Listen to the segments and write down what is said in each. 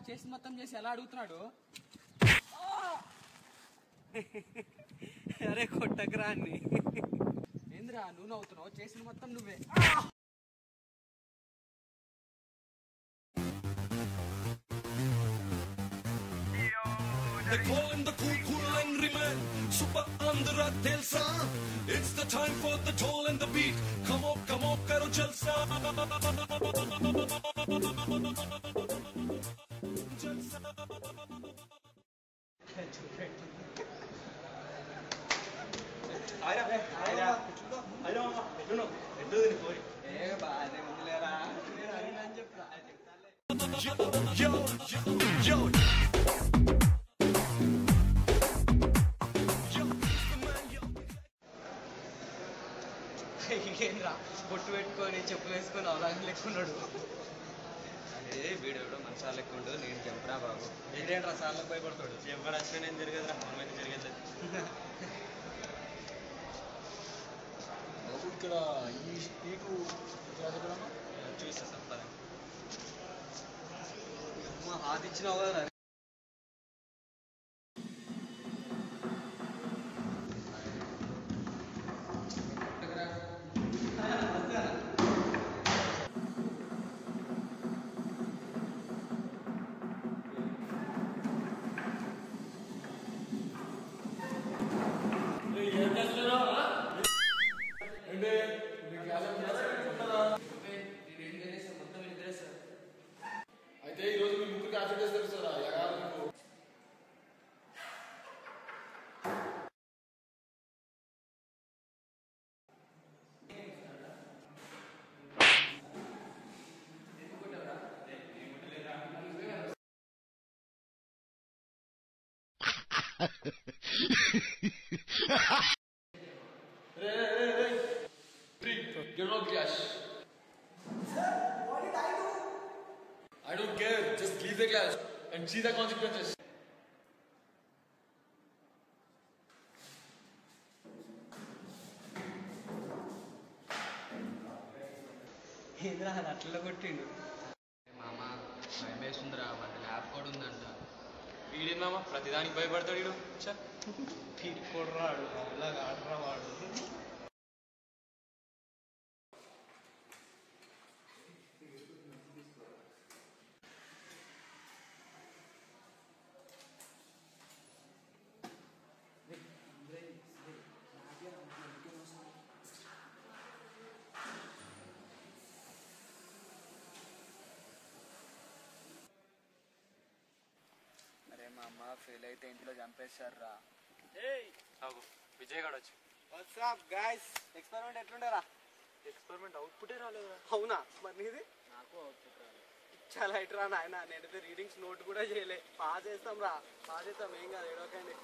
చేసి మొత్తం చేసి ఎలా అడుగుతున్నాడు. అరే కొట్టకరా అన్ని. ఏంద్రా నువ్వు నవ్వుతున్నావు? చేసిన మొత్తం నువ్వే. They call him the cool, cool angry man. Super Andhra Telsa. It's the time for the toll and the beat. Come on, karo jalsa. Yo. ఏంద్రా బొట్టు పెట్టుకొని చెప్పులు వేసుకొని అవలాగా లెక్కున్నాడు. అదే వీడెవడో మనసాల లెక్కుండు. నేను చెప్పరా బాబు. వీడేంట్రా సార్లకు భయపడతాడు. ఎవరు వచ్చినా నేను జరగదురా. మనమైతే జరిగేది బాబు ఇక్కడ ఈ స్పీకు చూస్తా సార్ పద. హాత్ ఇచ్చినావు కదా. అయితే ఈ రోజు మీ ముగ్గురికి యాక్సెప్ట్ చేస్తారు sir. Get out clash. Sir, what did I do? I don't care. Just leave the clash and see the consequences. ఏంద్రా అది అట్లా కొట్టిండు. మామ భయం వేస్తుందిరా. వాటి ల్యాబ్ కూడా ఉందంట. వీడేందమ్మా ప్రతిదానికి భయపడతాడు వీడు. కొర్రాడు అలాగా ఆడరా వాడు. అరే మా అమ్మ ఫెయిల్ అయితే ఇంట్లో చంపేశారా. ఆగు విజయ్ గాడు వచ్చి. వాట్సాప్ గైస్, ఎక్స్పెరిమెంట్ ఎట్లుండేరా? ఎక్స్పెరిమెంట్ అవుట్పుటే రాలేదురా. అవునా? మరి నీది? నాకు అవుట్పుట్ రాలేదు. చాలా ఇట్రా నాయన. నేనైతే రీడింగ్స్ నోట్ కూడా చేయలే. పాస్ చేస్తాం రా, పాస్ చేస్తాం. ఏం కాదు, ఏడవకండి.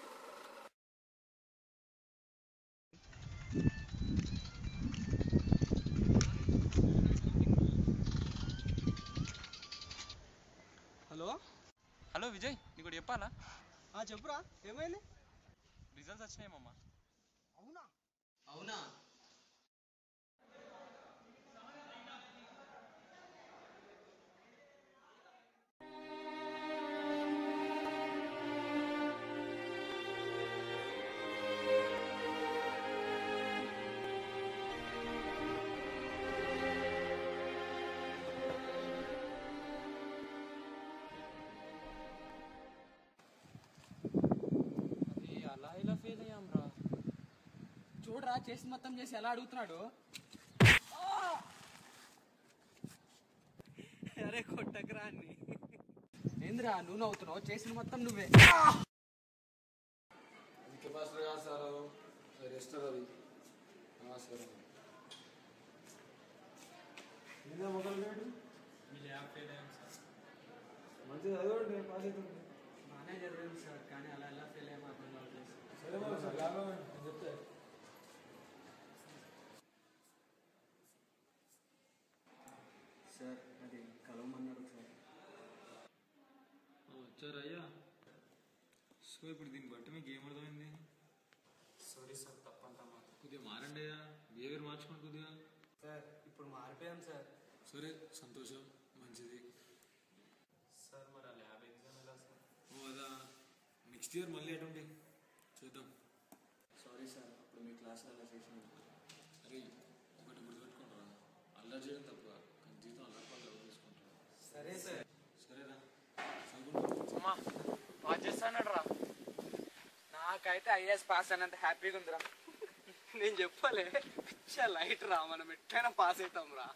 హలో హలో విజయ్, నీకు ఒకటి చెప్పాలా? చెప్పురా, ఏమైంది? రిజల్ట్స్ వచ్చినాయేమమ్మా. అవునా? అవునా? అలా ఇలా ఫెయిల్ అయ్యాం రా. చూడరా చేసి మొత్తం చేసి ఎలా అడుగుతున్నాడు. అరే కొట్టకరా అన్ని. ఏంద్రా నువ్వు నవ్వుతున్నావు? చేసిన మొత్తం నువ్వే. కెపాసిటర్ కాదు సార్, రెజిస్టర్ అది. నమస్కారం. మొదలు మంచిగా చదవండి, పాస్ అవుతుంది. బాగానే చదివాను సార్, కానీ అలా ఎలా ఫెయిల్ అయ్యామో అర్థం కావట్లేదు సార్. సరే మరి సార్, లాభం చెప్తే. సార్ అది కలవమన్నారు సార్. వచ్చారు అయ్యా. సో ఇప్పుడు దీన్ని బట్టి మీకు ఏమర్థమైంది? సారీ సార్, తప్పంటామా. కొద్దిగా మారండి అయ్యా, బిహేవియర్ మార్చుకోండి కొద్దిగా. సార్ ఇప్పుడు మారిపోయాం సార్. సరే సంతోషం, మంచిది. సార్ మరి ఆ ల్యాబ్ నెక్స్ట్ ఇయర్ మళ్ళీ అటెంప్ట్ చేద్దాం. సారీ సార్, అప్పుడు మీ క్లాస్లో అలా చేసాను. అరే ఒకటి గుర్తుపెట్టుకుంటారా, అల్లరి చేయడం తప్ప కానీ జీతం అల్లరి వాళ్ళు ఎవరు తీసుకుంటారు. సరే సార్. సరేరా చదువుకుంటా. అమ్మా పాస్ చేస్తానడు రా. నాకైతే ఐఏఎస్ పాస్ అయినంత హ్యాపీగా ఉందిరా. నేను చెప్పలే పిచ్చ లైట్ రా, మనం ఎట్లయినా పాస్ అవుతాం రా.